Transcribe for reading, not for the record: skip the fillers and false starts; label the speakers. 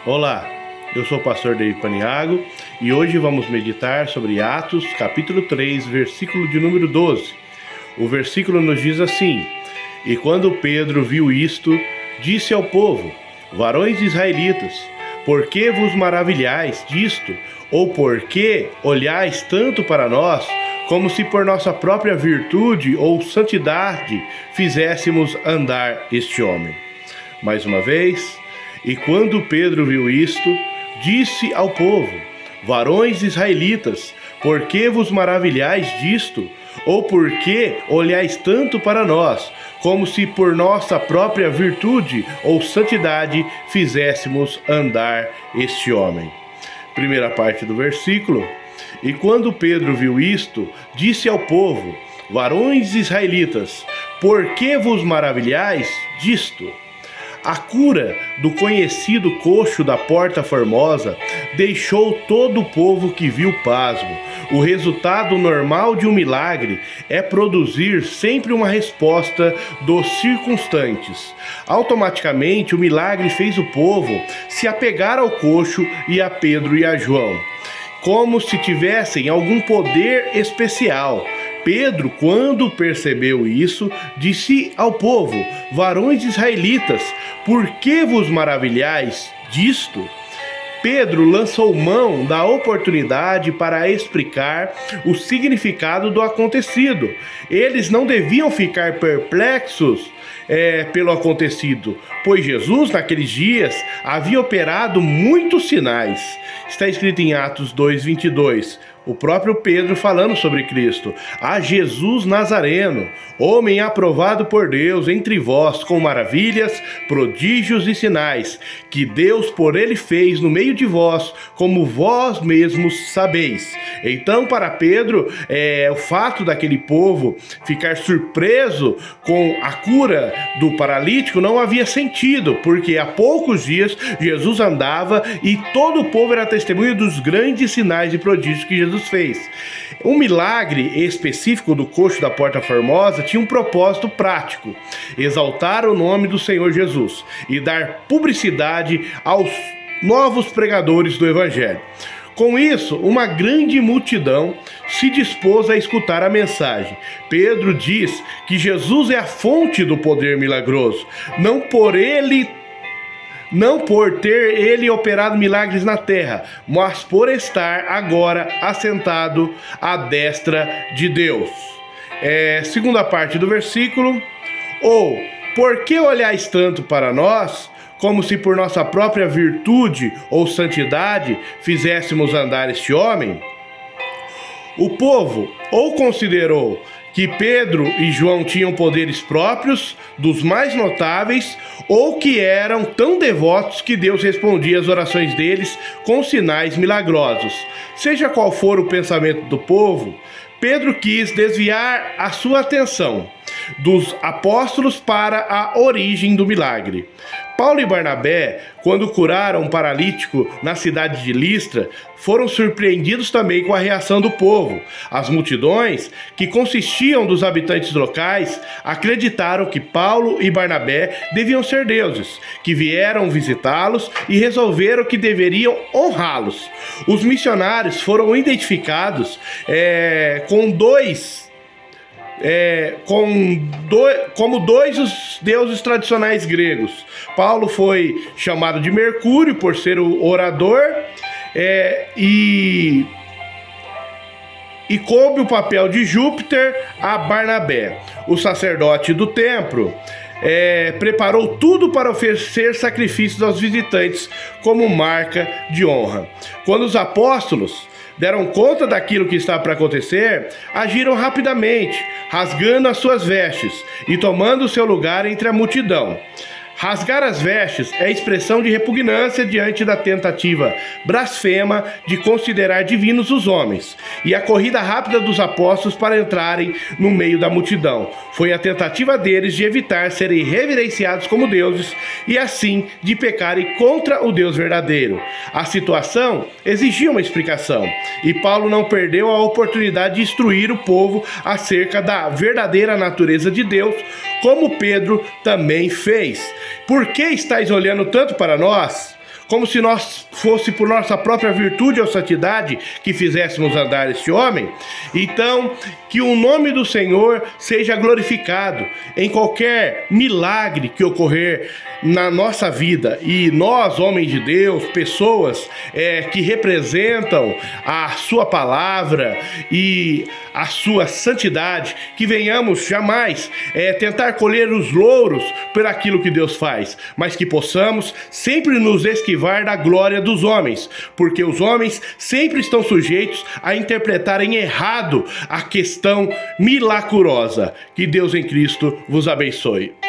Speaker 1: Olá, eu sou o pastor David Paniago e hoje vamos meditar sobre Atos, capítulo 3, versículo de número 12. O versículo nos diz assim: E quando Pedro viu isto, disse ao povo: Varões israelitas, por que vos maravilhais disto? Ou por que olhais tanto para nós, como se por nossa própria virtude ou santidade fizéssemos andar este homem? Mais uma vez: E quando Pedro viu isto, disse ao povo: Varões israelitas, por que vos maravilhais disto? Ou por que olhais tanto para nós, como se por nossa própria virtude ou santidade fizéssemos andar este homem? Primeira parte do versículo: E quando Pedro viu isto, disse ao povo: Varões israelitas, por que vos maravilhais disto? A cura do conhecido coxo da Porta Formosa deixou todo o povo que viu pasmo. O resultado normal de um milagre é produzir sempre uma resposta dos circunstantes. Automaticamente, o milagre fez o povo se apegar ao coxo e a Pedro e a João, como se tivessem algum poder especial. Pedro, quando percebeu isso, disse ao povo: Varões israelitas, por que vos maravilhais disto? Pedro lançou mão da oportunidade para explicar o significado do acontecido. Eles não deviam ficar perplexos pelo acontecido, pois Jesus, naqueles dias, havia operado muitos sinais. Está escrito em Atos 2:22. O próprio Pedro falando sobre Cristo: A Jesus Nazareno, homem aprovado por Deus entre vós, com maravilhas, prodígios e sinais, que Deus por ele fez no meio de vós, como vós mesmos sabeis. Então, para Pedro, o fato daquele povo ficar surpreso com a cura do paralítico não havia sentido, porque há poucos dias Jesus andava e todo o povo era testemunha dos grandes sinais e prodígios que Jesus fez. Um milagre específico do coxo da Porta Formosa tinha um propósito prático: exaltar o nome do Senhor Jesus e dar publicidade aos novos pregadores do Evangelho. Com isso, uma grande multidão se dispôs a escutar a mensagem. Pedro diz que Jesus é a fonte do poder milagroso, não por ter ele operado milagres na terra, mas por estar agora assentado à destra de Deus. Segunda parte do versículo: Ou, por que olhais tanto para nós, como se por nossa própria virtude ou santidade fizéssemos andar este homem? O povo ou considerou que Pedro e João tinham poderes próprios, dos mais notáveis, ou que eram tão devotos que Deus respondia às orações deles com sinais milagrosos. Seja qual for o pensamento do povo, Pedro quis desviar a sua atenção dos apóstolos para a origem do milagre. Paulo e Barnabé, quando curaram um paralítico na cidade de Listra, foram surpreendidos também com a reação do povo. As multidões, que consistiam dos habitantes locais, acreditaram que Paulo e Barnabé deviam ser deuses, que vieram visitá-los e resolveram que deveriam honrá-los. Os missionários foram identificados como dois os deuses tradicionais gregos. Paulo foi chamado de Mercúrio por ser o orador, e coube o papel de Júpiter a Barnabé. O sacerdote do templo preparou tudo para oferecer sacrifícios aos visitantes como marca de honra. Quando os apóstolos deram conta daquilo que estava para acontecer, agiram rapidamente, rasgando as suas vestes e tomando seu lugar entre a multidão. Rasgar as vestes é expressão de repugnância diante da tentativa blasfema de considerar divinos os homens, e a corrida rápida dos apóstolos para entrarem no meio da multidão foi a tentativa deles de evitar serem reverenciados como deuses e assim de pecarem contra o Deus verdadeiro. A situação exigia uma explicação, e Paulo não perdeu a oportunidade de instruir o povo acerca da verdadeira natureza de Deus, como Pedro também fez. Por que estáis olhando tanto para nós, como se nós fosse por nossa própria virtude ou santidade que fizéssemos andar este homem. Então, que o nome do Senhor seja glorificado em qualquer milagre que ocorrer na nossa vida. E nós, homens de Deus, pessoas que representam a sua palavra e a sua santidade, que venhamos jamais tentar colher os louros por aquilo que Deus faz, mas que possamos sempre nos esquivar da glória dos homens, porque os homens sempre estão sujeitos a interpretarem errado a questão milagrosa. Que Deus em Cristo vos abençoe.